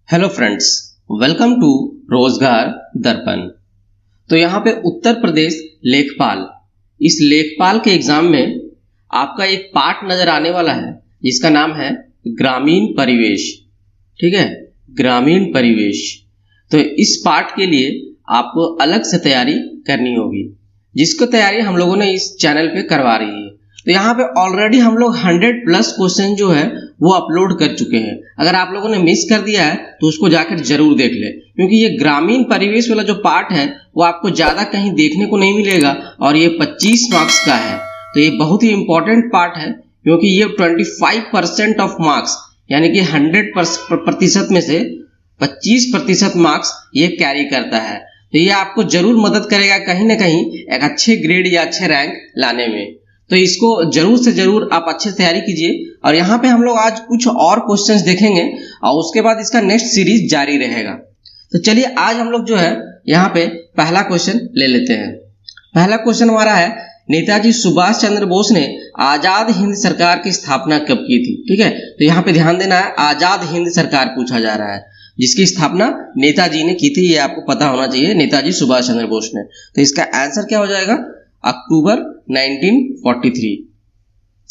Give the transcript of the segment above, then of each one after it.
Hello friends, welcome to रोजगार दर्पण। तो यहाँ पे उत्तर प्रदेश लेखपाल, इस लेखपाल के एग्जाम में आपका एक पार्ट नजर आने वाला है जिसका नाम है ग्रामीण परिवेश। ठीक है, ग्रामीण परिवेश। तो इस पार्ट के लिए आपको अलग से तैयारी करनी होगी, जिसको तैयारी हम लोगों ने इस चैनल पे करवा रही है। तो यहाँ पे ऑलरेडी हम लोग 100+ क्वेश्चन जो है वो अपलोड कर चुके हैं। अगर आप लोगों ने मिस कर दिया है तो उसको जाकर जरूर देख ले, क्योंकि ये ग्रामीण परिवेश वाला जो पार्ट है वो आपको ज्यादा कहीं देखने को नहीं मिलेगा और ये 25 मार्क्स का है। तो ये बहुत ही इंपॉर्टेंट पार्ट है, क्योंकि ये 25% ऑफ मार्क्स यानी कि 100% में से 25% मार्क्स ये कैरी करता है। तो ये आपको जरूर मदद करेगा कहीं ना कहीं एक अच्छे ग्रेड या अच्छे रैंक लाने में। तो इसको जरूर से जरूर आप अच्छे से तैयारी कीजिए। और यहाँ पे हम लोग आज कुछ और क्वेश्चंस देखेंगे और उसके बाद इसका नेक्स्ट सीरीज जारी रहेगा। तो चलिए आज हम लोग जो है यहाँ पे पहला क्वेश्चन ले लेते हैं। पहला क्वेश्चन हमारा है, नेताजी सुभाष चंद्र बोस ने आजाद हिंद सरकार की स्थापना कब की थी? ठीक है, तो यहाँ पे ध्यान देना है, आजाद हिंद सरकार पूछा जा रहा है, जिसकी स्थापना नेताजी ने की थी। ये आपको पता होना चाहिए, नेताजी सुभाष चंद्र बोस ने। तो इसका आंसर क्या हो जाएगा? अक्टूबर 1943।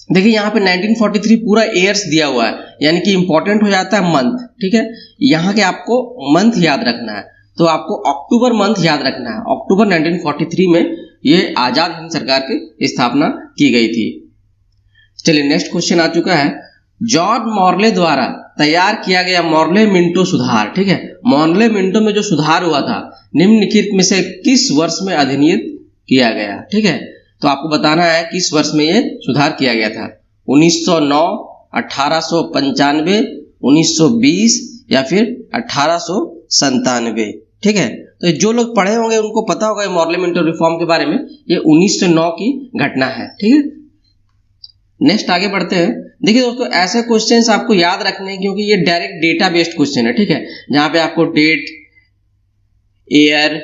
देखिए यहाँ पे 1943 पूरा ईयर्स दिया हुआ है, यानी कि इंपॉर्टेंट हो जाता है मंथ। ठीक है, यहाँ के आपको मंथ याद रखना है, तो आपको अक्टूबर मंथ याद रखना है। अक्टूबर 1943 में ये आजाद हिंद सरकार की स्थापना की गई थी। चलिए नेक्स्ट क्वेश्चन आ चुका है, जॉन मॉर्ले द्वारा तैयार किया गया मॉर्ले मिंटो सुधार। ठीक है, मॉर्ले मिंटो में जो सुधार हुआ था निम्नलिखित में से किस वर्ष में अधिनियत किया गया? ठीक है, तो आपको बताना है किस वर्ष में ये सुधार किया गया था। 1909, 1895, 1920 या फिर 1897। ठीक है, तो जो लोग पढ़े होंगे उनको पता होगा मॉर्ले मिंटो रिफॉर्म के बारे में। ये 1909 की घटना है। ठीक है, नेक्स्ट आगे बढ़ते हैं। देखिए दोस्तों, ऐसे क्वेश्चंस आपको याद रखने हैं क्योंकि ये डायरेक्ट डेटा बेस्ड क्वेश्चन है। ठीक है, जहां पे आपको डेट, ईयर,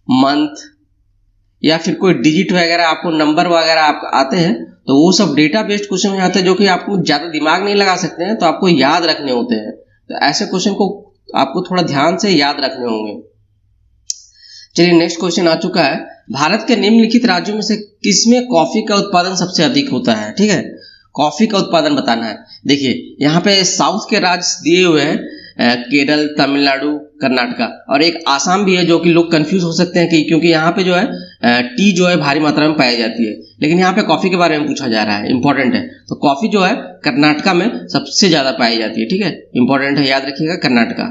मंथ या फिर कोई डिजिट वगैरह, आपको नंबर वगैरह आप आते हैं, तो वो सब डेटा बेस्ड क्वेश्चन में आते हैं, जो कि आपको ज्यादा दिमाग नहीं लगा सकते हैं, तो आपको याद रखने होते हैं। तो ऐसे क्वेश्चन को आपको थोड़ा ध्यान से याद रखने होंगे। चलिए नेक्स्ट क्वेश्चन आ चुका है, भारत के निम्नलिखित राज्यों में से किसमें कॉफी का उत्पादन सबसे अधिक होता है? ठीक है, कॉफी का उत्पादन बताना है। देखिए यहाँ पे साउथ के राज्य दिए हुए हैं, केरल, तमिलनाडु, कर्नाटका, और एक आसाम भी है, जो कि लोग कंफ्यूज हो सकते हैं कि क्योंकि यहाँ पे जो है टी जो है भारी मात्रा में पाई जाती है, लेकिन यहाँ पे कॉफी के बारे में पूछा जा रहा है, इंपॉर्टेंट है। तो कॉफी जो है कर्नाटका में सबसे ज्यादा पाई जाती है। ठीक है, इंपॉर्टेंट है, याद रखिएगा, कर्नाटका।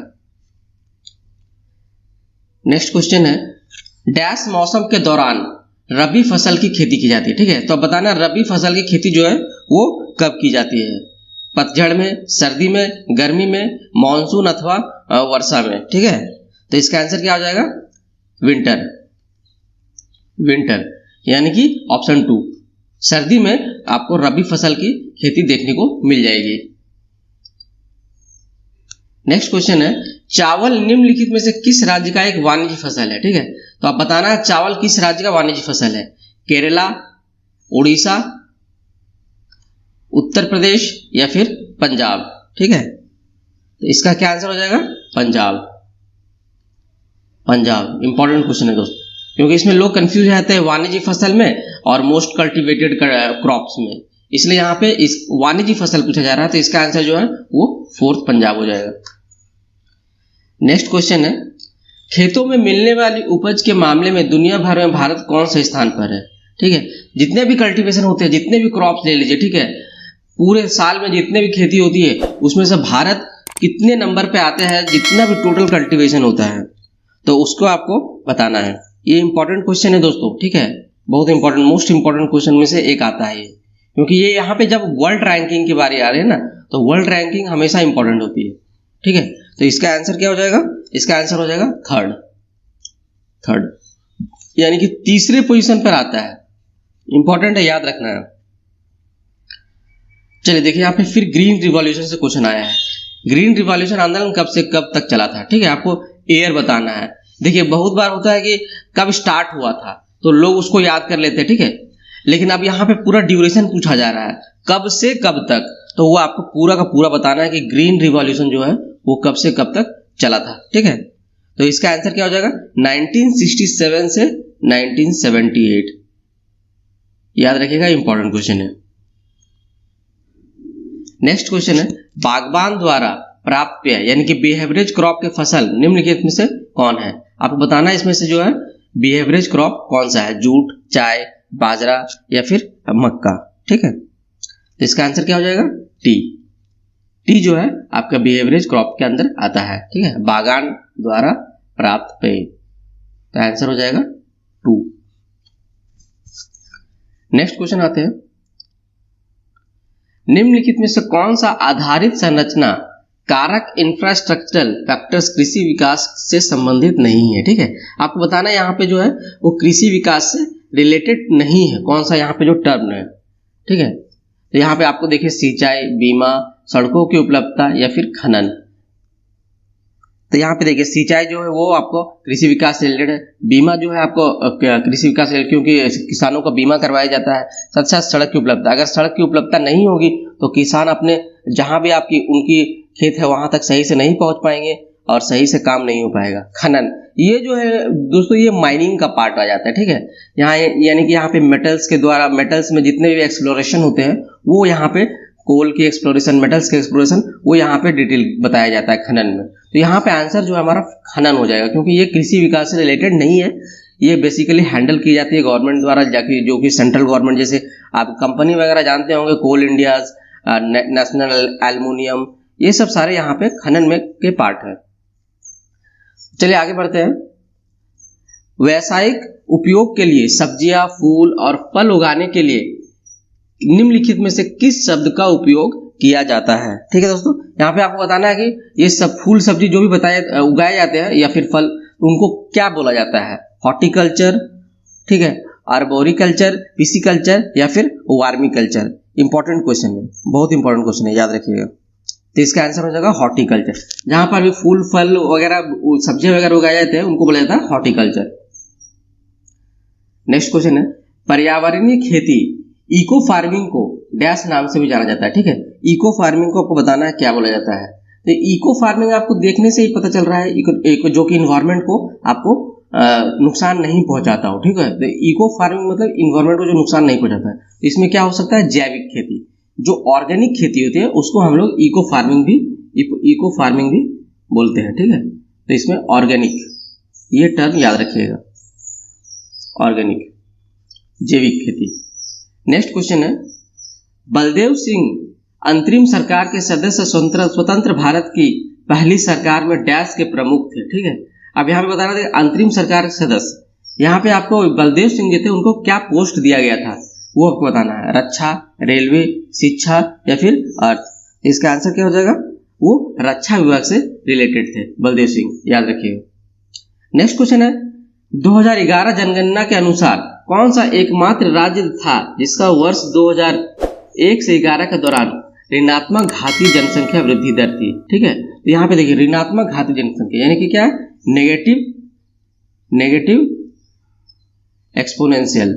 नेक्स्ट क्वेश्चन है, डैश मौसम के दौरान रबी फसल की खेती की जाती है? ठीक है, तो अब बताना रबी फसल की खेती जो है वो कब की जाती है? पतझड़ में, सर्दी में, गर्मी में, मानसून अथवा वर्षा में? ठीक है, तो इसका आंसर क्या हो जाएगा? विंटर। विंटर यानी कि ऑप्शन 2, सर्दी में आपको रबी फसल की खेती देखने को मिल जाएगी। नेक्स्ट क्वेश्चन है, चावल निम्नलिखित में से किस राज्य का एक वाणिज्य फसल है? ठीक है, तो आप बताना है चावल किस राज्य का वाणिज्य फसल है? केरला, उड़ीसा, उत्तर प्रदेश या फिर पंजाब? ठीक है, तो इसका क्या आंसर हो जाएगा? पंजाब। पंजाब इंपॉर्टेंट क्वेश्चन है दोस्तों, क्योंकि इसमें लोग कंफ्यूज रहते हैं वाणिज्य फसल में और मोस्ट कल्टीवेटेड क्रॉप्स में, इसलिए यहाँ पे इस वाणिज्य फसल पूछा जा रहा है। तो इसका आंसर जो है वो 4th पंजाब हो जाएगा। नेक्स्ट क्वेश्चन है, खेतों में मिलने वाली उपज के मामले में दुनिया भर में भारत कौन से स्थान पर है? ठीक है, जितने भी कल्टीवेशन होते हैं, जितने भी क्रॉप्स ले लीजिए, ठीक है, पूरे साल में जितने भी खेती होती है उसमें से भारत कितने नंबर पे आते हैं, जितना भी टोटल कल्टीवेशन होता है, तो उसको आपको बताना है। ये इंपॉर्टेंट क्वेश्चन है दोस्तों। ठीक है, बहुत इंपॉर्टेंट, मोस्ट इंपॉर्टेंट क्वेश्चन में से एक आता है ये, क्योंकि ये यहाँ पे जब वर्ल्ड रैंकिंग की बारी आ रही है ना, तो वर्ल्ड रैंकिंग हमेशा इंपॉर्टेंट होती है। ठीक है, तो इसका आंसर क्या हो जाएगा? इसका आंसर हो जाएगा थर्ड, यानी कि तीसरे पोजीशन पर आता है। इंपॉर्टेंट है, याद रखना है। चलिए देखिए यहाँ पे फिर ग्रीन रिवॉल्यूशन से क्वेश्चन आया है। ग्रीन रिवॉल्यूशन आंदोलन कब से कब तक चला था? ठीक है, आपको ईयर बताना है। देखिए बहुत बार होता है कि कब स्टार्ट हुआ था, तो लोग उसको याद कर लेते हैं। ठीक है, लेकिन अब यहाँ पे पूरा ड्यूरेशन पूछा जा रहा है, कब से कब तक, तो वो आपको पूरा का पूरा बताना है कि ग्रीन रिवॉल्यूशन जो है वो कब से कब तक चला था, ठीक है। तो इसका आंसर क्या हो जाएगा, 1967 से 1978। याद रखिएगा, इंपॉर्टेंट क्वेश्चन है। नेक्स्ट क्वेश्चन है, बागबान द्वारा प्राप्त पेय यानी कि बिहेवियरेज क्रॉप के फसल निम्नलिखित में से कौन है। आपको बताना है इसमें से जो है बिहेवियरेज क्रॉप कौन सा है, जूट, चाय, बाजरा या फिर मक्का, ठीक है। तो इसका आंसर क्या हो जाएगा, टी। टी जो है आपका बिहेवियरेज क्रॉप के अंदर आता है, ठीक है, बागान द्वारा प्राप्त पेय। तो आंसर हो जाएगा 2। नेक्स्ट क्वेश्चन आते हैं, निम्नलिखित में से कौन सा आधारित संरचना कारक इंफ्रास्ट्रक्चरल फैक्टर्स कृषि विकास से संबंधित नहीं है, ठीक है। आपको बताना है यहाँ पे जो है वो कृषि विकास से रिलेटेड नहीं है, कौन सा यहाँ पे जो टर्म है, ठीक है। तो यहाँ पे आपको देखिए सिंचाई, बीमा, सड़कों की उपलब्धता या फिर खनन। तो यहाँ पे देखिए सिंचाई जो है वो आपको कृषि विकास से रिलेटेड है, बीमा जो है आपको कृषि विकास से, क्योंकि किसानों का बीमा करवाया जाता है। साथ साथ सड़क की उपलब्धता, अगर सड़क की उपलब्धता नहीं होगी तो किसान अपने जहां भी आपकी उनकी खेत है वहां तक सही से नहीं पहुंच पाएंगे और सही से काम नहीं हो पाएगा। खनन, ये जो है दोस्तों ये माइनिंग का पार्ट आ जाता है, ठीक है। यहाँ यानी कि यहाँ पे मेटल्स के द्वारा, मेटल्स में जितने भी एक्सप्लोरेशन होते हैं वो यहाँ पे कोल की एक्सप्लोरेशन, मेटल्स के एक्सप्लोरेशन, वो यहाँ पे डिटेल बताया जाता है खनन में। तो यहाँ पे आंसर जो है हमारा खनन हो जाएगा, क्योंकि ये कृषि विकास से रिलेटेड नहीं है, ये बेसिकली हैंडल की जाती है गवर्नमेंट द्वारा, जाके जो कि सेंट्रल गवर्नमेंट, जैसे आप कंपनी वगैरह जानते होंगे, कोल इंडिया, नेशनल एल्युमिनियम, ये सब सारे यहाँ पे खनन में के पार्ट है। चलिए आगे बढ़ते हैं। व्यावसायिक उपयोग के लिए सब्जियां, फूल और फल उगाने के लिए निम्नलिखित में से किस शब्द का उपयोग किया जाता है, ठीक है दोस्तों। यहाँ पे आपको बताना है कि ये सब फूल सब्जी जो भी उगाए जाते हैं या फिर फल, उनको क्या बोला जाता है, हॉर्टिकल्चर, ठीक है, आर्बोरिकल्चर, पिसिकल्चर या फिर वार्मिकल्चर। इंपॉर्टेंट क्वेश्चन है, बहुत इंपॉर्टेंट क्वेश्चन है, याद रखिएगा। तो इसका आंसर हो जाएगा हॉर्टिकल्चर। जहां पर भी फूल, फल वगैरह, सब्जियां वगैरह उगाए जाते हैं उनको बोला जाता है हॉर्टिकल्चर। नेक्स्ट क्वेश्चन है, पर्यावरणीय खेती इको फार्मिंग को डैश नाम से भी जाना जाता है, ठीक है। इको फार्मिंग को आपको बताना है क्या बोला जाता है। तो इको फार्मिंग आपको देखने से ही पता चल रहा है जो कि इन्वायरमेंट को आपको नुकसान नहीं पहुंचाता हो, ठीक है। तो इको फार्मिंग मतलब इन्वायरमेंट को जो नुकसान नहीं पहुंचाता है। इसमें क्या हो सकता है, जैविक खेती, जो ऑर्गेनिक खेती होती है उसको हम लोग इको फार्मिंग भी बोलते हैं, ठीक है। तो इसमें ऑर्गेनिक, ये टर्म याद रखिएगा, ऑर्गेनिक, जैविक खेती। नेक्स्ट क्वेश्चन है, बलदेव सिंह अंतरिम सरकार के सदस्य स्वतंत्र भारत की पहली सरकार में डैश के प्रमुख थे, ठीक है। अब यहाँ पे बताना था अंतरिम सरकार के सदस्य, यहाँ पे आपको बलदेव सिंह जो थे उनको क्या पोस्ट दिया गया था वो आपको बताना है, रक्षा, रेलवे, शिक्षा या फिर अर्थ। इसका आंसर क्या हो जाएगा, वो रक्षा विभाग से रिलेटेड थे बलदेव सिंह, याद रखिएगा। नेक्स्ट क्वेश्चन है, 2011 जनगणना के अनुसार कौन सा एकमात्र राज्य था जिसका वर्ष 2001 से 11 के दौरान ऋणात्मक घातीय जनसंख्या वृद्धि दर थी, ठीक है। तो यहाँ पे देखिए ऋणात्मक घातीय जनसंख्या यानी कि क्या है, नेगेटिव एक्सपोनेंशियल।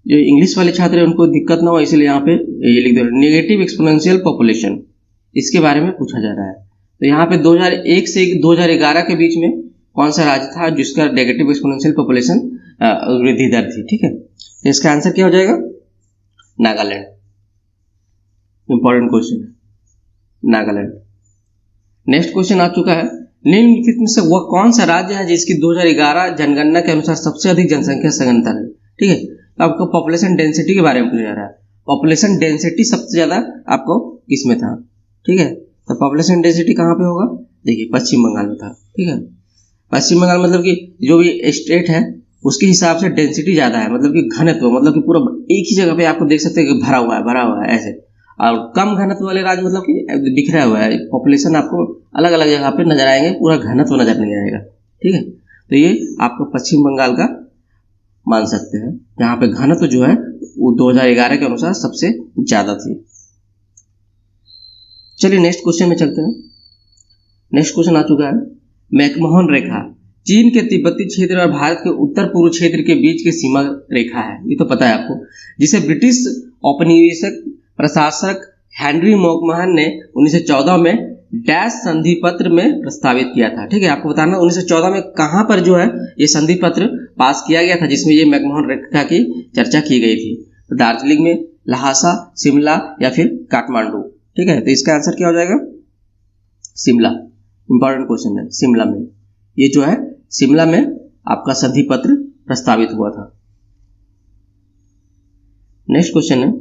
जो इंग्लिश वाले छात्र हैं उनको दिक्कत ना हो इसलिए यहाँ पे ये लिख दो, नेगेटिव एक्सपोनेंशियल पॉपुलेशन, इसके बारे में पूछा जा रहा है। तो यहाँ पे 2001 से 2011 के बीच में कौन सा राज्य था जिसका नेगेटिव एक्सपोनेंशियल पॉपुलेशन वृद्धि दर थी, ठीक है। तो इसका आंसर क्या हो जाएगा, नागालैंड। इंपॉर्टेंट क्वेश्चन है, नागालैंड। नेक्स्ट क्वेश्चन आ चुका है, निम्नलिखित में से वह कौन सा राज्य है जिसकी 2011 जनगणना के अनुसार सबसे अधिक जनसंख्या सघनता है, ठीक है। तो आपको पॉपुलेशन डेंसिटी के बारे में पूछा जा रहा है। पॉपुलेशन डेंसिटी सबसे ज्यादा आपको किसमें था, ठीक है। तो पॉपुलेशन डेंसिटी कहाँ पे होगा, देखिए पश्चिम बंगाल में था, ठीक है। पश्चिम बंगाल मतलब कि जो भी स्टेट है उसके हिसाब से डेंसिटी ज्यादा है, मतलब कि घनत्व, मतलब कि पूरा एक ही जगह पे आपको देख सकते हैं कि भरा हुआ है ऐसे। और कम घनत्व वाले राज्य मतलब कि बिखरा हुआ है, पॉपुलेशन आपको अलग अलग जगह पे नजर आएंगे, पूरा घनत्व नजर नहीं आएगा, ठीक है। तो ये आपको पश्चिम बंगाल का मान सकते हैं, जहाँ पे घनत्व जो है वो 2011 के अनुसार सबसे ज्यादा थी। चलिए नेक्स्ट क्वेश्चन में चलते हैं। नेक्स्ट क्वेश्चन आ चुका है, मैकमोहन रेखा चीन के तिब्बती क्षेत्र और भारत के उत्तर पूर्व क्षेत्र के बीच की सीमा रेखा है, ये तो पता है आपको, जिसे ब्रिटिश औपनिवेशिक प्रशासक हेनरी मैकमोहन ने 1914 में डैश संधि पत्र में प्रस्तावित किया था। ठीक है, आपको बताना 1914 में कहां पर जो है ये संधि पत्र पास किया गया था जिसमें ये मैकमोहन रेखा की चर्चा की गई थी। तो दार्जिलिंग में, लहासा, शिमला या फिर काठमांडू। ठीक है, तो इसका आंसर क्या हो जाएगा? शिमला। इंपॉर्टेंट क्वेश्चन है, शिमला में, ये जो है शिमला में आपका संधि पत्र प्रस्तावित हुआ था। नेक्स्ट क्वेश्चन है,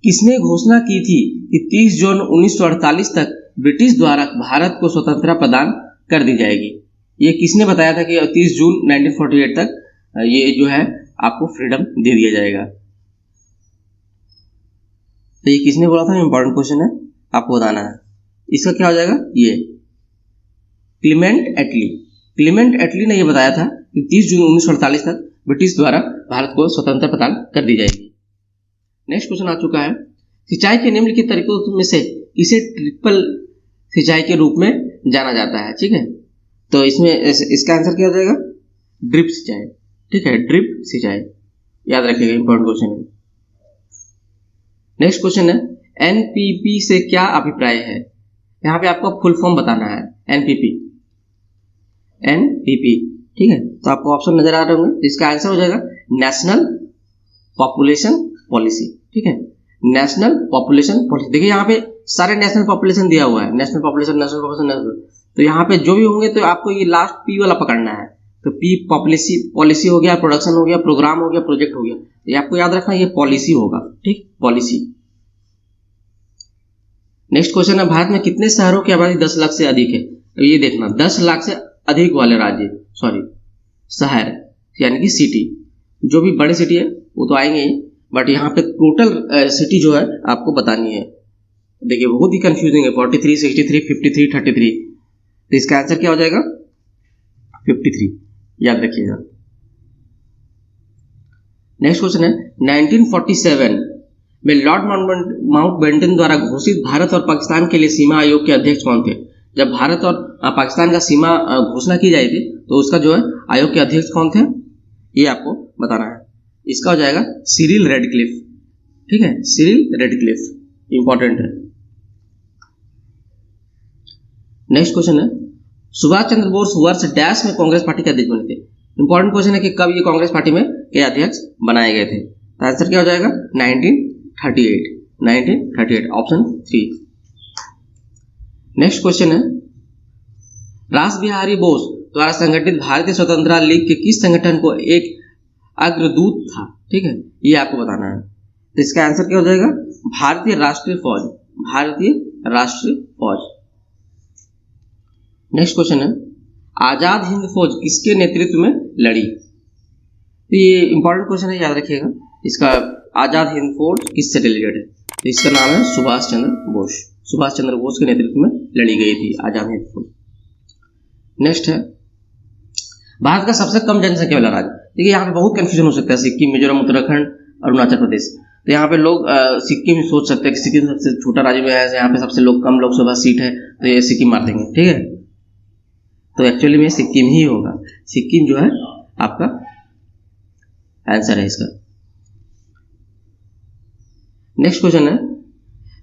किसने घोषणा की थी कि 30 जून 1948 तक ब्रिटिश द्वारा भारत को स्वतंत्रता प्रदान कर दी जाएगी? ये किसने बताया था कि 30 जून 1948 तक ये जो है आपको फ्रीडम दे दिया जाएगा? तो ये किसने बोला था? इंपॉर्टेंट क्वेश्चन है, आपको बताना है। इसका क्या हो जाएगा? ये क्लीमेंट एटली। क्लीमेंट एटली ने ये बताया था कि 30 जून 1948 तक ब्रिटिश द्वारा भारत को स्वतंत्रता प्रदान कर दी जाएगी। नेक्स्ट क्वेश्चन आ चुका है, सिंचाई के निम्नलिखित तरीकों में से इसे ट्रिपल सिंचाई के रूप में जाना जाता है। ठीक है, तो इसमें इसका आंसर क्या हो जाएगा? ड्रिप सिंचाई। ठीक है, ड्रिप सिंचाई, याद रखिएगा, इंपॉर्टेंट क्वेश्चन है। नेक्स्ट क्वेश्चन है, एनपीपी से क्या अभिप्राय है? यहाँ पे आपको फुल फॉर्म बताना है। एनपीपी, ठीक है, तो आपको ऑप्शन नजर आ रहे होंगे। इसका आंसर हो जाएगा नेशनल पॉपुलेशन पॉलिसी। ठीक है, नेशनल पॉपुलेशन पॉलिसी। देखिए यहाँ पे सारे नेशनल पॉपुलेशन दिया हुआ है, नेशनल पॉपुलेशन। तो यहाँ पे जो भी होंगे तो आपको ये लास्ट पी वाला पकड़ना है। तो पी पॉलिसी हो गया, प्रोडक्शन हो गया, प्रोग्राम हो गया, प्रोजेक्ट हो गया। ये आपको याद रखना, ये पॉलिसी होगा। ठीक, पॉलिसी। नेक्स्ट क्वेश्चन है, भारत में कितने शहरों की आबादी 10 लाख से अधिक है? तो ये देखना, 10 लाख से अधिक वाले राज्य, शहर यानी कि सिटी, जो भी बड़े सिटी है वो तो आएंगे ही, बट यहाँ पे टोटल सिटी जो है आपको बतानी है। देखिए बहुत ही कंफ्यूजिंग है, 43, 63, 53, 33। तो इसका आंसर क्या हो जाएगा? 53, याद रखिएगा। नेक्स्ट क्वेश्चन है, 1947 में लॉर्ड माउंटबेटन द्वारा घोषित भारत और पाकिस्तान के लिए सीमा आयोग के अध्यक्ष कौन थे? जब भारत और पाकिस्तान का सीमा घोषणा की जाई थी तो उसका जो है आयोग के अध्यक्ष कौन थे, ये आपको बताना है। इसका हो जाएगा सिरिल रेडक्लिफ। ठीक है, सिरिल रेडक्लिफ, इंपॉर्टेंट है। नेक्स्ट क्वेश्चन है, सुभाष चंद्र बोस वर्ष डैश में कांग्रेस पार्टी के अध्यक्ष बने थे? इंपॉर्टेंट क्वेश्चन है कि कब ये कांग्रेस पार्टी में के अध्यक्ष बनाए गए थे? तो आंसर क्या हो जाएगा? 1938, ऑप्शन 3। नेक्स्ट क्वेश्चन है, रास बिहारी बोस द्वारा संगठित भारतीय स्वतंत्रता लीग के किस संगठन को एक अग्रदूत था? ठीक है, ये आपको बताना है। तो इसका आंसर क्या हो जाएगा? भारतीय राष्ट्रीय फौज, भारतीय राष्ट्रीय फौज। नेक्स्ट क्वेश्चन है, आजाद हिंद फौज किसके नेतृत्व में लड़ी? तो ये इंपॉर्टेंट क्वेश्चन है, याद रखिएगा। इसका आजाद हिंद फौज किससे रिलेटेड है? तो इसका नाम है सुभाष चंद्र बोस। सुभाष चंद्र बोस के नेतृत्व में लड़ी गई थी आजाद हिंद फौज। नेक्स्ट है, भारत का सबसे कम जनसंख्या वाला राज्य। देखिए यहाँ पे बहुत कंफ्यूजन हो सकता है, सिक्किम, मिजोरम, उत्तराखंड, अरुणाचल प्रदेश। तो यहाँ पे लोग सिक्किम सोच सकते हैं कि सिक्किम सबसे छोटा राज्य में है, यहाँ पे सबसे कम लोकसभा सीट है, तो ये सिक्किम मार देंगे। ठीक है, तो एक्चुअली में सिक्किम ही होगा। सिक्किम जो है आपका आंसर है इसका। नेक्स्ट क्वेश्चन है,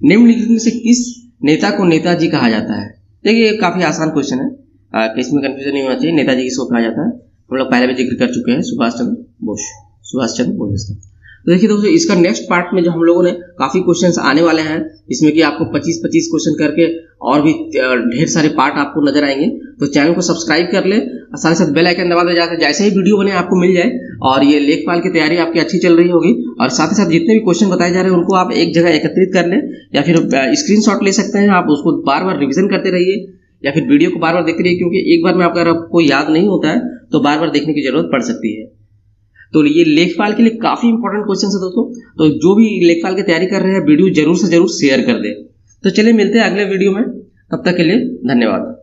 निम्नलिखित में से किस नेता को नेताजी कहा जाता है? देखिए काफी आसान क्वेश्चन है, इसमें कंफ्यूजन नहीं होना चाहिए। नेताजी किसको कहा जाता है? हम लोग पहले भी जिक्र कर चुके हैं, सुभाष चंद्र बोस इसका। तो देखिए दोस्तों, इसका नेक्स्ट पार्ट में जो हम लोगों ने काफी क्वेश्चंस आने वाले हैं, इसमें कि आपको 25-25 क्वेश्चन करके और भी ढेर सारे पार्ट आपको नजर आएंगे। तो चैनल को सब्सक्राइब कर ले, साथ ही साथ बेल आइकन दबा दे, जाकर जैसे ही वीडियो बने आपको मिल जाए। और ये लेखपाल की तैयारी आपकी अच्छी चल रही होगी, और साथ ही साथ जितने भी क्वेश्चन बताए जा रहे हैं उनको आप एक जगह एकत्रित कर लें, या फिर स्क्रीनशॉट ले सकते हैं। आप उसको बार बार रिविजन करते रहिए, या फिर वीडियो को बार बार देखते रहिए, क्योंकि एक बार में आपको याद नहीं होता है तो बार बार देखने की जरूरत पड़ सकती है। तो ये लेखपाल के लिए काफी इंपॉर्टेंट क्वेश्चन है दोस्तों। तो जो भी लेखपाल की तैयारी कर रहे हैं, वीडियो जरूर से जरूर शेयर कर दें। तो चलिए मिलते हैं अगले वीडियो में, तब तक के लिए धन्यवाद।